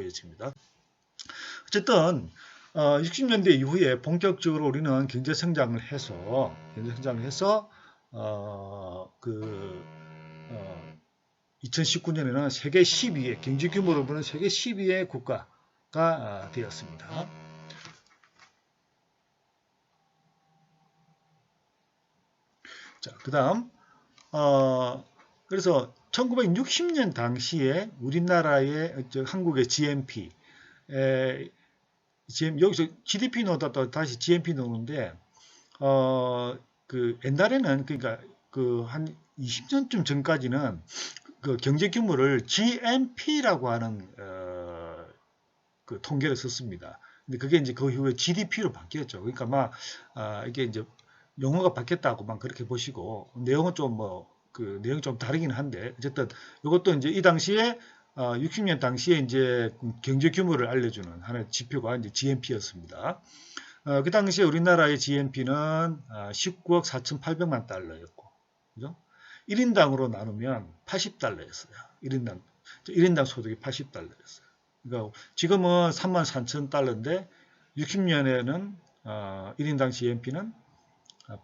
되어집니다. 어쨌든 60년대 이후에 본격적으로 우리는 경제 성장을 해서 2019년에는 세계 12위 경제 규모로 보는 세계 12위의 국가가 되었습니다. 자, 그다음 그래서 1960년 당시에 우리나라의 한국의 GNP 여기서 GDP 넣었다 다시 GNP 넣는데 옛날에는 그러니까 한 20년쯤 전까지는 그 경제 규모를 GNP라고 하는 그 통계를 썼습니다. 근데 그게 이제 그 이후에 GDP로 바뀌었죠. 그러니까 이게 이제 용어가 바뀌었다고 그렇게 보시고 내용은 좀 내용이 좀 다르긴 한데 어쨌든 이것도 이제 이 당시에 60년 당시에 이제 경제 규모를 알려주는 하나의 지표가 이제 GNP였습니다. 그 당시에 우리나라의 GNP는 19억 4,800만 달러였고, 그죠? 1인당으로 나누면 80달러였어요. 1인당 소득이 80달러였어요. 그러니까 지금은 33,000달러인데 60년에는 1인당 GNP는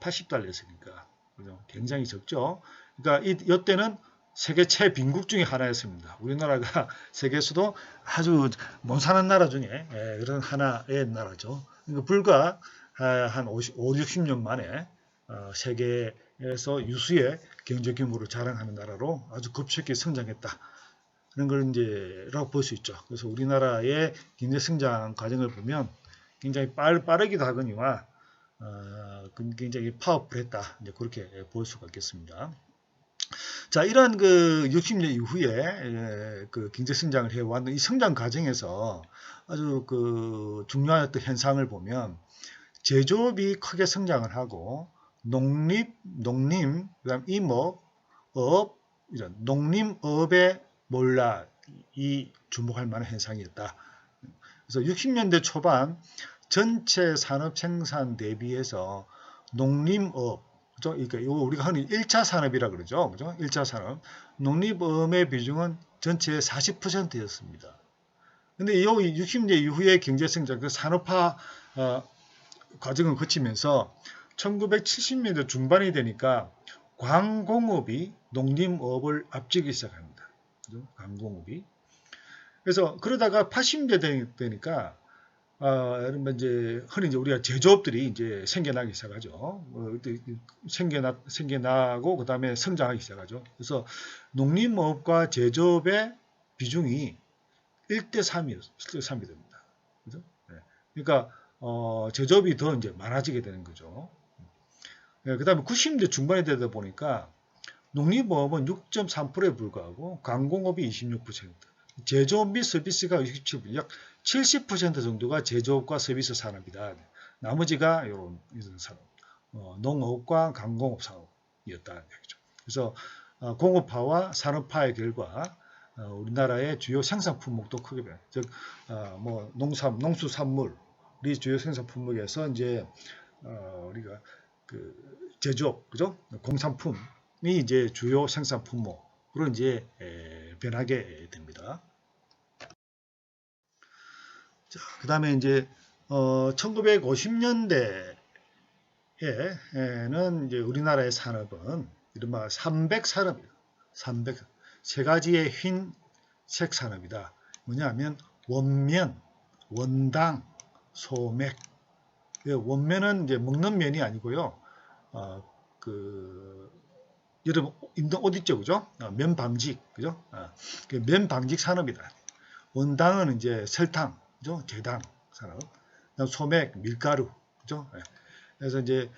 80달러였으니까 그죠? 굉장히 적죠. 그러니까 이때는 세계 최빈국 중에 하나였습니다. 우리나라가 세계에서도 아주 못 사는 나라 중에 그런 하나의 나라죠. 그러니까 불과 한 5, 60년 만에 세계에서 유수의 경제 규모를 자랑하는 나라로 아주 급속히 성장했다. 그런 걸 이제라고 볼 수 있죠. 그래서 우리나라의 경제 성장 과정을 보면 굉장히 빠르기도 하거니와 굉장히 파워풀했다. 이제 그렇게 볼 수가 있겠습니다. 자, 이러한 60년 이후에 그 경제 성장을 해왔는 이 성장 과정에서 아주 중요한 어떤 현상을 보면 제조업이 크게 성장을 하고 농림, 그다음 임업, 업, 이런 농림업의 몰락이 주목할 만한 현상이었다. 그래서 60년대 초반 전체 산업 생산 대비해서 농림업, 그죠? 그러니까 이거 우리가 흔히 1차 산업이라 그러죠. 그죠? 1차 산업. 농림업의 비중은 전체의 40%였습니다. 근데 이 60년 이후의 경제 성장, 그 산업화 과정을 거치면서 1970년대 중반이 되니까 광공업이 농림업을 앞지기 시작합니다. 그죠? 광공업이. 그래서 그러다가 80년대 되니까 여러분 이제 흔히 이제 우리가 제조업들이 이제 생겨나기 시작하죠. 생겨나고 그 다음에 성장하기 시작하죠. 그래서 농림업과 제조업의 비중이 1대3이 됩니다. 그죠? 네. 그러니까 제조업이 더 이제 많아지게 되는 거죠. 네, 그 다음에 90년대 중반이 되다 보니까 농림업은 6.3%에 불과하고 광공업이 26%, 제조업 및 서비스가 67%, 약 70% 정도가 제조업과 서비스 산업이다. 나머지가 이런 산업, 농업과 광공업 산업이었다는 얘기죠. 그래서 공업화와 산업화의 결과 우리나라의 주요 생산 품목도 크게 변해. 즉, 농수산물이 주요 생산 품목에서 이제 우리가 제조업, 그죠? 공산품이 이제 주요 생산 품목으로 이제 변하게 됩니다. 자, 그 다음에 이제 1950년대에는 이제 우리나라의 산업은 이른바 300산업이다. 300, 세 가지의 흰색 산업이다. 뭐냐면 원면, 원당, 소맥. 원면은 이제 먹는 면이 아니고요. 여러분 입는 옷 있죠, 그죠? 면 방직, 그죠? 면 방직 산업이다. 원당은 이제 설탕, 그죠? 제당 산업. 그다음 소맥, 밀가루, 그죠? 그래서 이제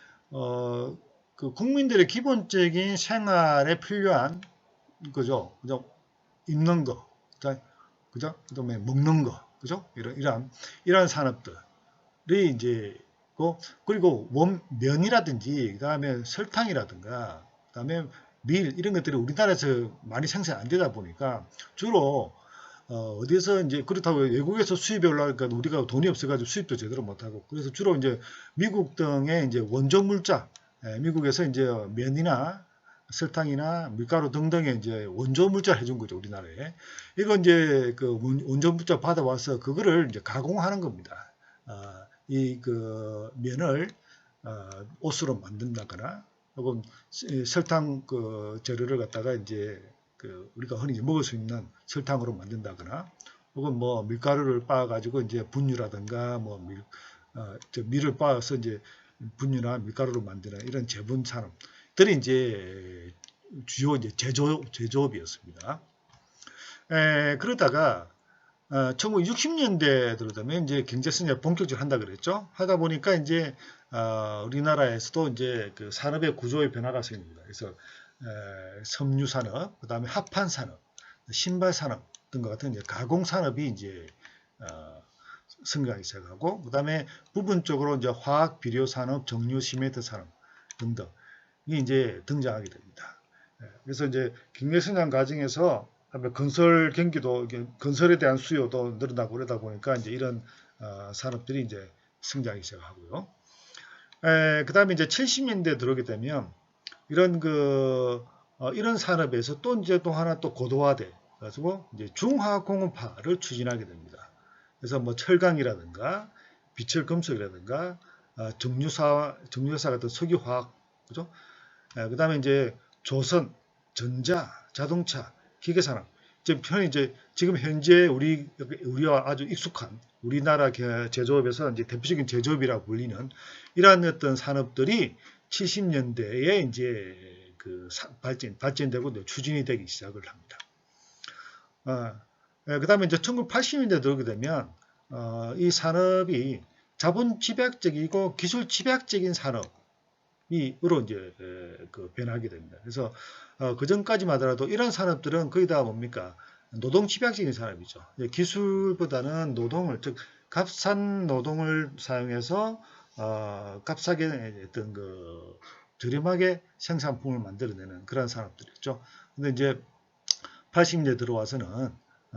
국민들의 기본적인 생활에 필요한 그죠? 입는 거, 그죠? 그다음에 먹는 거, 그죠? 이러한 산업들이 이제 그리고 면이라든지 그다음에 설탕이라든가 그다음에 밀 이런 것들이 우리나라에서 많이 생산 안 되다 보니까 주로 어디서 이제 그렇다고 외국에서 수입이 올라가니까 우리가 돈이 없어가지고 수입도 제대로 못하고 그래서 주로 이제 미국 등의 이제 원조 물자, 미국에서 이제 면이나 설탕이나 밀가루 등등의 이제 원조 물자를 해준 거죠, 우리나라에. 이거 이제 그 원조 물자 받아와서 그거를 이제 가공하는 겁니다. 이 그 면을 옷으로 만든다거나 혹은 설탕 그 재료를 갖다가 이제 그 우리가 흔히 먹을 수 있는 설탕으로 만든다거나 혹은 뭐 밀가루를 빻아가지고 이제 분유라든가 뭐 밀을 빻아서 이제 분유나 밀가루로 만드는 이런 제분 산업들이 이제 주요 이제 제조업이었습니다. 그러다가 1960년대 들어가면 이제 경제 성장 본격적으로 한다 그랬죠. 하다 보니까 이제 우리나라에서도 이제 그 산업의 구조의 변화가 생깁니다. 그래서 섬유 산업, 그다음에 합판 산업, 신발 산업 등과 같은 이제 가공 산업이 이제 성장하기 시작하고, 그다음에 부분적으로 이제 화학 비료 산업, 정유 시멘트 산업 등등이 이제 등장하게 됩니다. 그래서 이제 경제 성장 과정에서 건설 경기도, 건설에 대한 수요도 늘어나고 그러다 보니까 이제 이런 산업들이 이제 성장하기 시작하고요. 그 다음에 이제 70년대 들어오게 되면 이런 이런 산업에서 또 이제 또 하나 또 고도화돼 가지고 이제 중화공업화를 추진하게 됩니다. 그래서 뭐 철강이라든가 비철금속이라든가 정유사 같은 석유화학, 그죠? 그 다음에 이제 조선, 전자, 자동차, 기계산업. 지금 현재 우리와 아주 익숙한 우리나라 제조업에서 이제 대표적인 제조업이라고 불리는 이러한 어떤 산업들이 70년대에 이제 그 발전되고 추진이 되기 시작을 합니다. 그 다음에 이제 1980년대 들어오게 되면 이 산업이 자본 집약적이고 기술 집약적인 산업으로 이제 변하게 됩니다. 그래서 그 전까지만 하더라도 이런 산업들은 거의 다 뭡니까? 노동 집약적인 산업이죠. 기술보다는 노동을, 즉 값싼 노동을 사용해서 값싸게 어떤 저렴하게 생산품을 만들어내는 그런 산업들이었죠. 근데 이제 80년대 들어와서는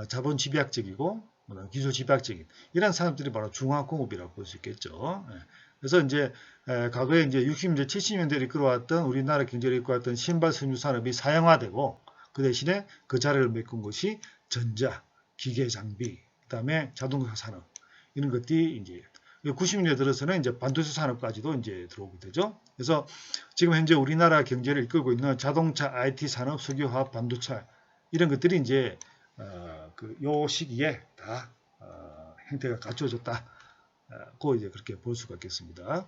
자본 집약적이고 기술 집약적인 이런 산업들이 바로 중화공업이라고 볼 수 있겠죠. 그래서 이제 과거에 이제 60년대, 70년대를 이끌어왔던 우리나라 경제를 이끌어왔던 신발 섬유 산업이 사양화되고 그 대신에 그 자리를 메꾼 것이 전자, 기계 장비, 그다음에 자동차 산업 이런 것들이 이제 90년대 들어서는 이제 반도체 산업까지도 이제 들어오게 되죠. 그래서 지금 현재 우리나라 경제를 이끌고 있는 자동차, IT 산업, 석유화학, 반도체 이런 것들이 이제 요 시기에 다 형태가 갖춰졌다. 고 이제 그렇게 볼 수가 있겠습니다.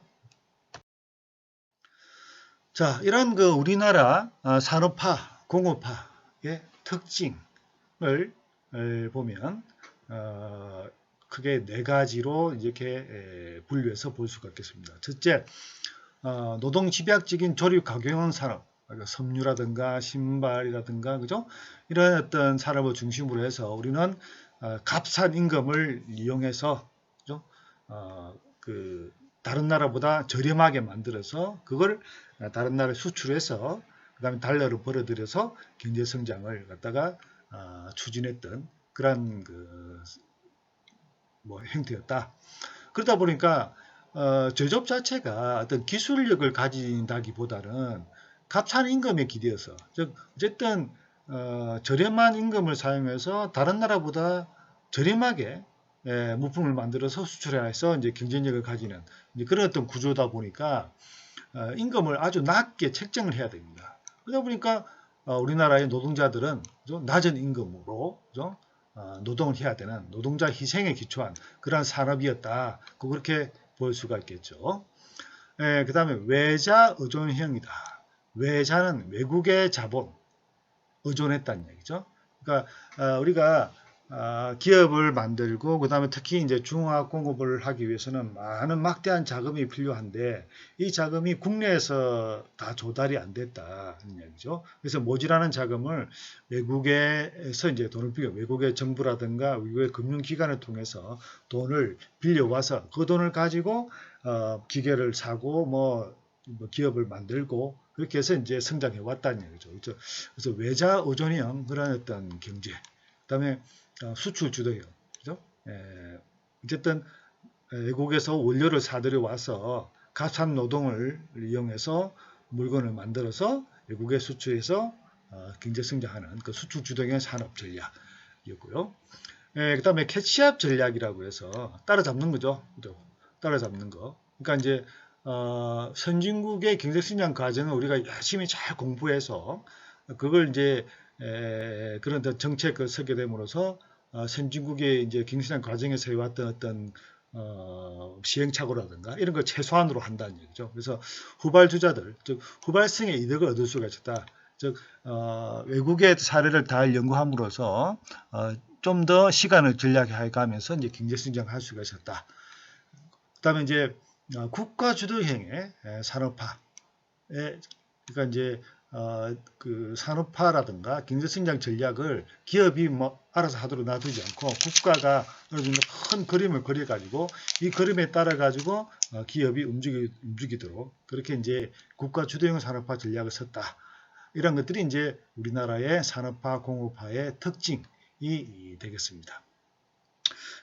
자, 이런 우리나라 산업화, 공업화의 특징을 보면 크게 네 가지로 이렇게 분류해서 볼 수가 있겠습니다. 첫째, 노동 집약적인 조립 가공형 산업, 그러니까 섬유라든가 신발이라든가 그죠? 이런 어떤 산업을 중심으로 해서 우리는 값싼 임금을 이용해서 그죠? 다른 나라보다 저렴하게 만들어서 그걸 다른 나라에 수출해서 그 다음에 달러를 벌어들여서 경제 성장을 갖다가 추진했던 그런 형태였다. 그러다 보니까 제조업 자체가 어떤 기술력을 가진다기보다는 값싼 임금에 기대어서, 즉 어쨌든 저렴한 임금을 사용해서 다른 나라보다 저렴하게 물품을 만들어서 수출해서 이제 경쟁력을 가지는 이제 그런 어떤 구조다 보니까 임금을 아주 낮게 책정을 해야 됩니다. 그러다 보니까 우리나라의 노동자들은 낮은 임금으로 노동을 해야 되는 노동자 희생에 기초한 그러한 산업이었다. 그렇게 볼 수가 있겠죠. 그 다음에 외자 의존형이다. 외자는 외국의 자본 의존했다는 얘기죠. 그러니까 우리가 기업을 만들고 그 다음에 특히 이제 중화공업을 하기 위해서는 많은 막대한 자금이 필요한데 이 자금이 국내에서 다 조달이 안 됐다는 얘기죠. 그래서 모자라는 자금을 외국에서 이제 돈을 빌려 외국의 정부라든가 외국의 금융기관을 통해서 돈을 빌려와서 그 돈을 가지고 기계를 사고 뭐 기업을 만들고 그렇게 해서 이제 성장해 왔다는 얘기죠. 그렇죠? 그래서 외자 의존형 그런 어떤 경제, 그다음에 수출 주도형, 그죠? 어쨌든 외국에서 원료를 사들여 와서 값싼 노동을 이용해서 물건을 만들어서 외국에 수출해서 경제 성장하는 그 수출 주도형 산업 전략이었고요. 그 다음에 캐치업 전략이라고 해서 따라잡는 거죠. 그죠? 따라잡는 거. 그러니까 이제 선진국의 경제 성장 과정을 우리가 열심히 잘 공부해서 그걸 이제 그런 정책을 서게 됨으로써 선진국의 이제 경제 성장 과정에서 해왔던 어떤 시행착오라든가 이런 걸 최소한으로 한다는 얘기죠. 그래서 후발 주자들, 즉 후발성의 이득을 얻을 수가 있었다. 즉 외국의 사례를 다 연구함으로써 좀 더 시간을 전략해 가면서 이제 경제 성장할 수가 있었다. 그다음에 이제 국가 주도형의 산업화, 그러니까 이제 그 산업화라든가 경제 성장 전략을 기업이 뭐 알아서 하도록 놔두지 않고 국가가 어느 정도 큰 그림을 그려가지고 이 그림에 따라 가지고 기업이 움직이도록 그렇게 이제 국가 주도형 산업화 전략을 썼다. 이런 것들이 이제 우리나라의 산업화 공업화의 특징이 되겠습니다.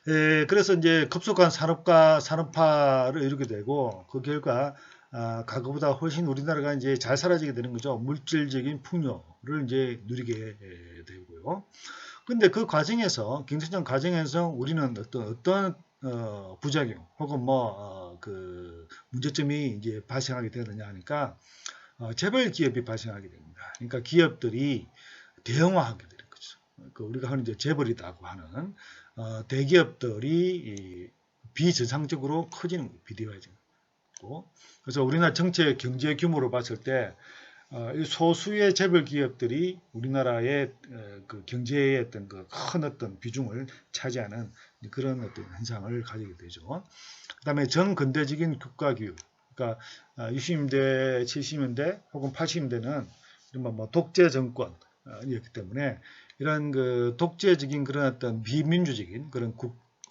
그래서 이제 급속한 산업화를 이루게 되고 그 결과 과거보다 훨씬 우리나라가 이제 잘 살아지게 되는 거죠. 물질적인 풍요를 이제 누리게 되고요. 근데 그 과정에서 경제성 과정에서 우리는 어떤 부작용 혹은 그 문제점이 이제 발생하게 되느냐 하니까 재벌 기업이 발생하게 됩니다. 그러니까 기업들이 대형화하게 되는 거죠. 그 우리가 흔히 이제 재벌이라고 하는 대기업들이 비정상적으로 커지는 비대화적이고 그래서 우리나라 전체 경제 규모로 봤을 때 소수의 재벌 기업들이 우리나라의 그 경제의 어떤 그 큰 어떤 비중을 차지하는 그런 어떤 현상을 가지게 되죠. 그다음에 전근대적인 국가규, 그러니까 60년대, 70년대 혹은 80년대는 뭐 독재 정권이었기 때문에 이런 그 독재적인 그런 어떤 비민주적인 그런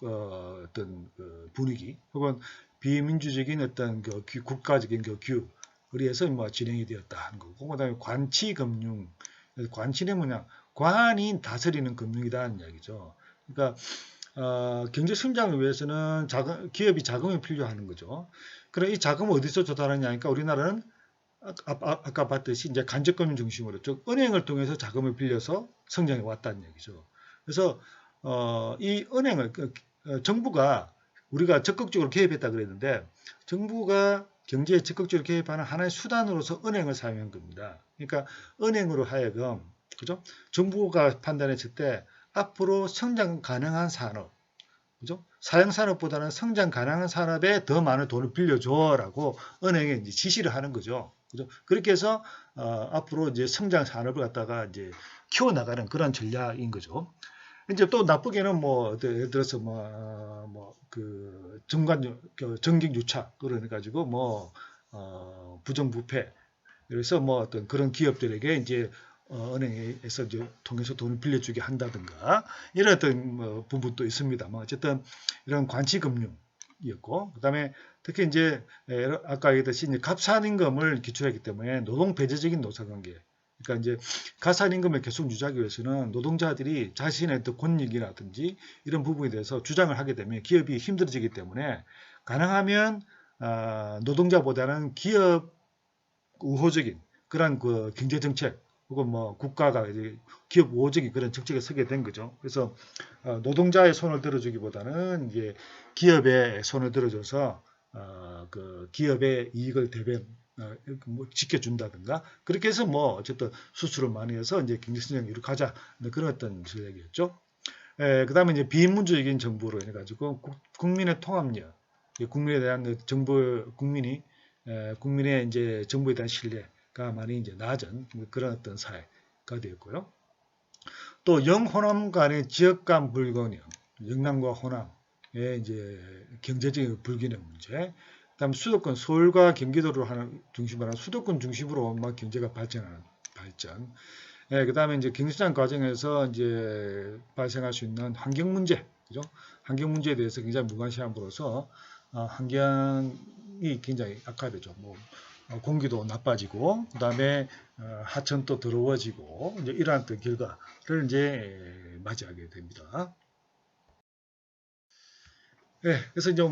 어떤 그 분위기 혹은 비민주적인 어떤 그 국가적인 그 규에 의해서 뭐 진행이 되었다 하는 거고, 그다음에 관치금융, 관치는 뭐냐, 관이 다스리는 금융이다는 이야기죠. 그러니까 경제 성장을 위해서는 기업이 자금이 필요하는 거죠. 그럼 이 자금을 어디서 조달하냐니까 우리나라는 아까 봤듯이 이제 간접금융 중심으로 즉 은행을 통해서 자금을 빌려서 성장해 왔다는 얘기죠. 그래서 이 은행을 정부가 우리가 적극적으로 개입했다 그랬는데 정부가 경제에 적극적으로 개입하는 하나의 수단으로서 은행을 사용한 겁니다. 그러니까 은행으로 하여금 그죠? 정부가 판단했을 때 앞으로 성장 가능한 산업, 그죠? 사형 산업보다는 성장 가능한 산업에 더 많은 돈을 빌려줘라고 은행에 이제 지시를 하는 거죠. 그죠? 그렇게 해서 앞으로 이제 성장 산업을 갖다가 이제 키워나가는 그런 전략인 거죠. 이제 또 나쁘게는 뭐 예를 들어서 그 정경 유착 그래 가지고 부정부패 그래서 뭐 어떤 그런 기업들에게 이제 은행에서 이제 통해서 돈을 빌려주게 한다든가 이런 어떤 부분도 있습니다만 어쨌든 이런 관치금융이었고 그다음에 특히 이제 아까 얘기했듯이 이제 갑산임금을 기출했기 때문에 노동 배제적인 노사관계 그러니까 이제 가산임금을 계속 유지하기 위해서는 노동자들이 자신의 권익이라든지 이런 부분에 대해서 주장을 하게 되면 기업이 힘들어지기 때문에 가능하면 노동자보다는 기업 우호적인 그런 그 경제 정책 혹은 뭐 국가가 이제 기업 우호적인 그런 정책에 서게 된 거죠. 그래서 노동자의 손을 들어주기보다는 이제 기업의 손을 들어줘서 그 기업의 이익을 지켜준다든가 그렇게 해서 뭐 어쨌든 수출을 많이 해서 이제 경제 성장을 이룩하자 그런 어떤 전략이었죠. 그다음에 이제 비민주적인 정부로 해가지고 국민의 통합력, 국민에 대한 정부 국민의 이제 정부에 대한 신뢰가 많이 이제 낮은 그런 어떤 사회가 되었고요. 또 영호남 간의 지역 간 불균형, 영남과 호남의 이제 경제적인 불균형 문제, 그다음 수도권 서울과 경기도를 중심으로 하는 수도권 중심으로 막 경제가 발전. 그다음에 이제 경제성 과정에서 이제 발생할 수 있는 환경 문제, 그죠? 환경 문제에 대해서 굉장히 무관심함으로써 환경이 굉장히 악화되죠. 공기도 나빠지고, 그다음에 하천도 더러워지고, 이제 이러한 결과를 이제 맞이하게 됩니다. 네, 그래서 이제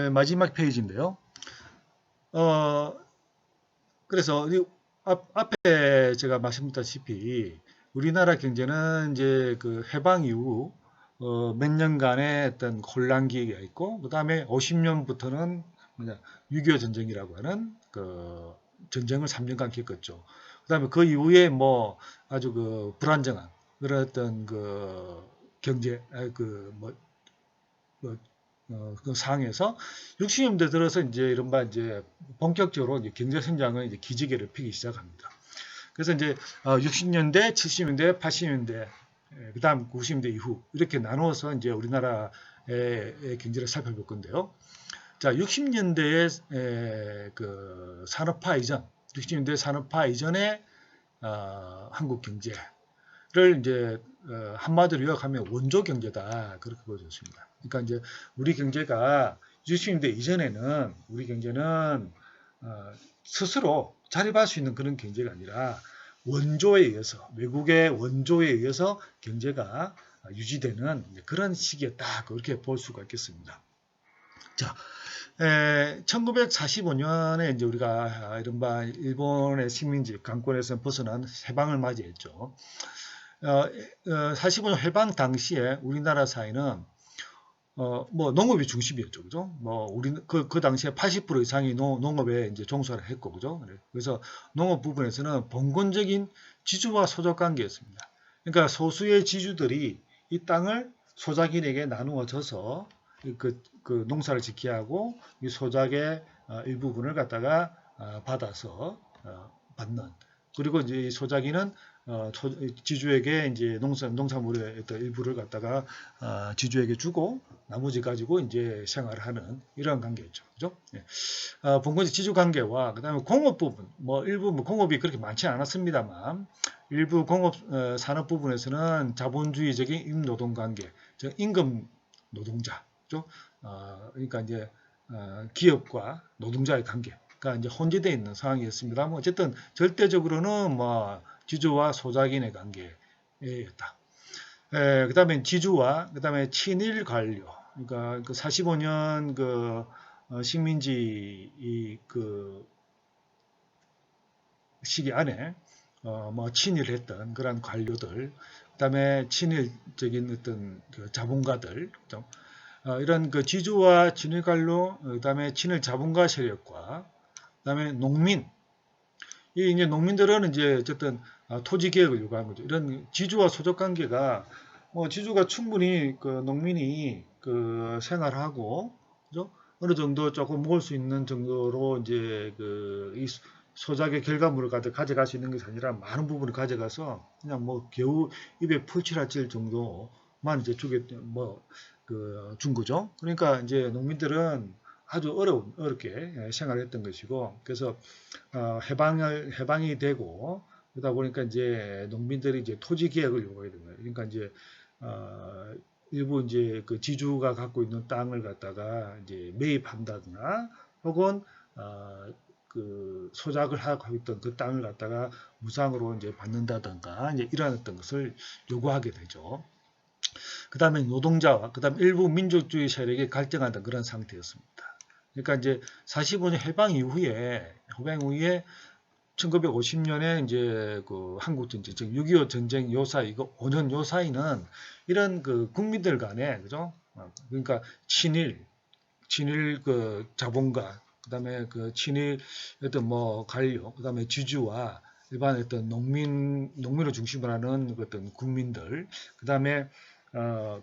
마지막 페이지인데요. 그래서 앞에 제가 말씀드렸다시피 우리나라 경제는 이제 그 해방 이후 몇 년간의 어떤 혼란 기기가 있고 그 다음에 50년부터는 뭐냐 6.25 전쟁이라고 하는 그 전쟁을 3년간 겪었죠. 그 다음에 그 이후에 뭐 아주 그 불안정한 그런 어떤 그 경제 그 상황에서 60년대 들어서 이제 이른바 이제 본격적으로 이제 경제 성장은 이제 기지개를 펴기 시작합니다. 그래서 이제 60년대, 70년대, 80년대, 그다음 90년대 이후 이렇게 나누어서 이제 우리나라의 경제를 살펴볼 건데요. 자, 60년대의 그 산업화 이전, 60년대 산업화 이전의 한국 경제를 이제 한마디로 요약하면 원조 경제다 그렇게 보여졌습니다. 그러니까 이제 우리 경제가 60년대 이전에는 우리 경제는 스스로 자립할 수 있는 그런 경제가 아니라 원조에 의해서 외국의 원조에 의해서 경제가 유지되는 그런 시기였다 그렇게 볼 수가 있겠습니다. 자, 1945년에 이제 우리가 이른바 일본의 식민지 강권에서 벗어난 해방을 맞이했죠. 45년 해방 당시에 우리나라 사회는 뭐 농업이 중심이었죠, 그죠? 뭐 우리 그 당시에 80% 이상이 농업에 이제 종사를 했고, 그죠? 그래서 농업 부분에서는 봉건적인 지주와 소작 관계였습니다. 그러니까 소수의 지주들이 이 땅을 소작인에게 나누어져서 그 농사를 짓게 하고 이 소작의 일부분을 갖다가 받아서 받는. 그리고 이제 이 소작인은 지주에게 이제 농산물의 어떤 일부를 갖다가 지주에게 주고 나머지 가지고 이제 생활하는 이러한 관계였죠. 그죠? 예. 본건지 지주 관계와 그다음에 공업 부분, 뭐 일부 공업이 그렇게 많지 않았습니다만 일부 공업 산업 부분에서는 자본주의적인 임노동 관계, 즉 임금 노동자, 그죠? 그러니까 이제 기업과 노동자의 관계가 이제 혼재되어 있는 상황이었습니다만 어쨌든 절대적으로는 뭐 지주와 소작인의 관계였다. 그 다음에 지주와 그 다음에 친일 관료, 그러니까 그 45년 그 식민지 그 시기 안에 뭐 친일했던 그런 관료들, 그 다음에 친일적인 어떤 그 자본가들, 이런 그 지주와 친일 관료, 그 다음에 친일 자본가 세력과 그 다음에 농민, 이 이제 농민들은 이제 어쨌든 토지 개혁을 요구하는 거죠. 이런 지주와 소적 관계가 뭐 지주가 충분히 그 농민이 그 생활하고 그죠? 어느 정도 조금 먹을 수 있는 정도로 이제 그 이 소작의 결과물을 가져갈 수 있는 것이 아니라 많은 부분을 가져가서 그냥 뭐 겨우 입에 풀칠할 정도만 이제 준 거죠. 그러니까 이제 농민들은 아주 어렵게 생활했던 것이고, 그래서 해방이 되고 그러다 보니까 이제 농민들이 이제 토지 개혁을 요구하게 된 거예요. 그러니까 이제 일부 이제 그 지주가 갖고 있는 땅을 갖다가 이제 매입한다거나 혹은 그 소작을 하고 있던 그 땅을 갖다가 무상으로 이제 받는다든가 이제 이러한 어떤 것을 요구하게 되죠. 그 다음에 노동자와 그 다음에 일부 민족주의 세력이 갈등하던 그런 상태였습니다. 그러니까 이제 45년 해방 이후에 1950년에 이제 그 한국 전쟁, 즉 6.25 전쟁 요 사이, 이거 5년 요 사이는 이런 그 국민들 간에, 그죠? 그러니까 친일 그 자본가, 그 다음에 그 친일 어떤 뭐 관료, 그 다음에 지주와 일반 어떤 농민을 중심으로 하는 어떤 국민들, 그 다음에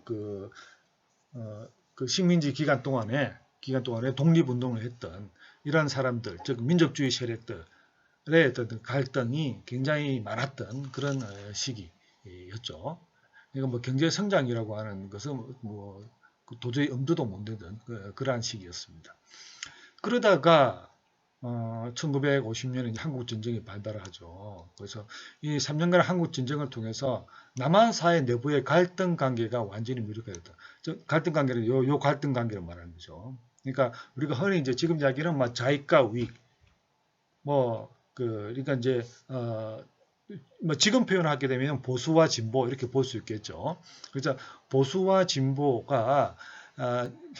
그 식민지 기간 동안에 독립운동을 했던 이러한 사람들, 즉 민족주의 세력들의 어떤 갈등이 굉장히 많았던 그런 시기였죠. 그러니까 뭐 경제 성장이라고 하는 것은 뭐 도저히 엄두도 못 내던 그러한 시기였습니다. 그러다가 1950년에 한국 전쟁이 발발하죠. 그래서 이 3년간 한국 전쟁을 통해서 남한 사회 내부의 갈등 관계가 완전히 무력화됐다. 갈등 관계는 요 갈등 관계를 말하는 거죠. 그러니까 우리가 흔히 이제 지금 이야기는 막 좌익과 우익, 그러니까 이제 뭐 지금 표현하게 되면 보수와 진보 이렇게 볼 수 있겠죠. 그래서 보수와 진보가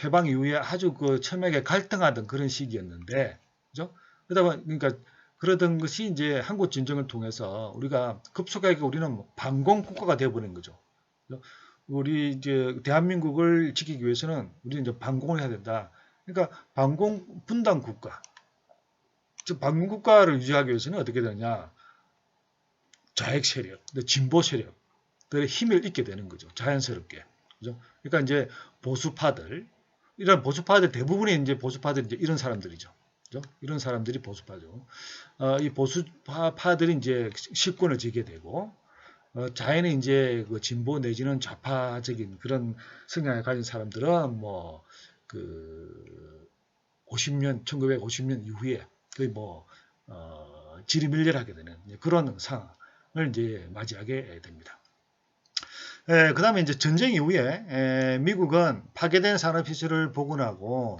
해방 이후에 아주 그 첨예하게 갈등하던 그런 시기였는데, 그죠? 그러다 보니까 그러던 것이 이제 한국 진정을 통해서 우리가 급속하게 우리는 뭐 반공 국가가 되어버린 거죠. 우리 이제 대한민국을 지키기 위해서는 우리는 이제 반공을 해야 된다. 그러니까 반공 분단 국가, 즉 반공 국가를 유지하기 위해서는 어떻게 되느냐? 좌익 세력, 진보 세력들의 힘을 잃게 되는 거죠. 자연스럽게. 그죠? 그러니까 이제 보수파들, 이런 보수파들 대부분의 이제 보수파들이 이제 이런 사람들이죠. 그죠? 이런 사람들이 보수파죠. 이 보수파들이 이제 실권을 쥐게 되고, 자연의 이제 그 진보 내지는 좌파적인 그런 성향을 가진 사람들은 뭐, 그, 1950년 이후에 거의 뭐, 지리멸렬하게 되는 그런 상황을 이제 맞이하게 됩니다. 그 다음에 이제 전쟁 이후에 미국은 파괴된 산업시설을 복원하고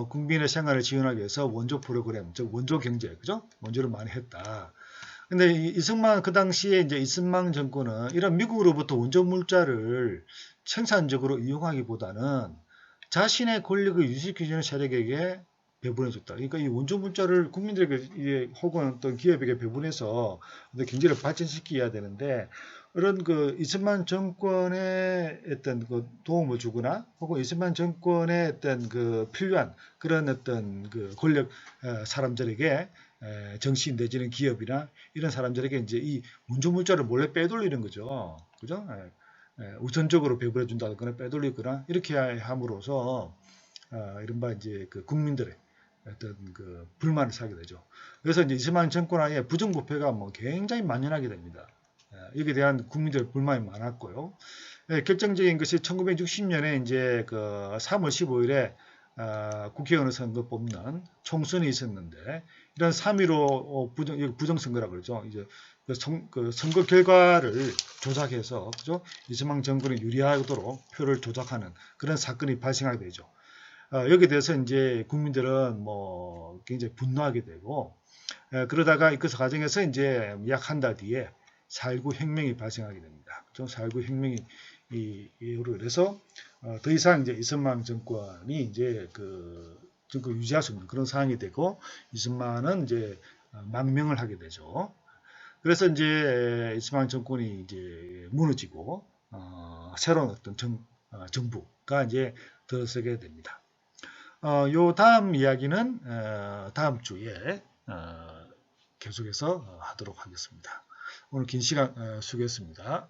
국민의 생활을 지원하기 위해서 원조 프로그램, 즉 원조 경제, 그죠? 원조를 많이 했다. 근데 이승만 그 당시에 이제 이승만 정권은 이런 미국으로부터 원조 물자를 생산적으로 이용하기보다는 자신의 권력을 유지시키는 세력에게 배분해줬다. 그러니까 이 원조 물자를 국민들에게 혹은 어떤 기업에게 배분해서 경제를 발전시켜야 되는데 그런 그 이승만 정권의 어떤 그 도움을 주거나 혹은 이승만 정권의 어떤 그 필요한 그런 어떤 그 권력 사람들에게 정치인 내지는 기업이나 이런 사람들에게 이제 이 원조 물자를 몰래 빼돌리는 거죠. 그죠? 우선적으로 배분해 준다거나 빼돌리거나 이렇게 함으로써 이른바 이제 그 국민들의 어떤 그 불만을 사게 되죠. 그래서 이제 이승만 정권 하에 부정부패가 뭐 굉장히 만연하게 됩니다. 여기에 대한 국민들의 불만이 많았고요. 결정적인 것이 1960년에 이제 그 3월 15일에 국회의원 선거 뽑는 총선이 있었는데 이런 3.15 부정선거라고 그러죠. 이제 그 선거 결과를 조작해서 그죠? 이승만 정권에 유리하도록 표를 조작하는 그런 사건이 발생하게 되죠. 여기에 대해서 이제 국민들은 뭐 굉장히 분노하게 되고 그러다가 그 과정에서 이제 약 한 달 뒤에 4.19 혁명이 발생하게 됩니다. 4.19 혁명이 이후로 그래서 더 이상 이제 이승만 정권이 이제 그 정권 유지할 수 없는 그런 상황이 되고 이승만은 이제 망명을 하게 되죠. 그래서 이제 이승만 정권이 이제 무너지고 새로운 어떤 정부가 이제 들어서게 됩니다. 요 다음 이야기는 다음 주에 계속해서 하도록 하겠습니다. 오늘 긴 시간 수고했습니다.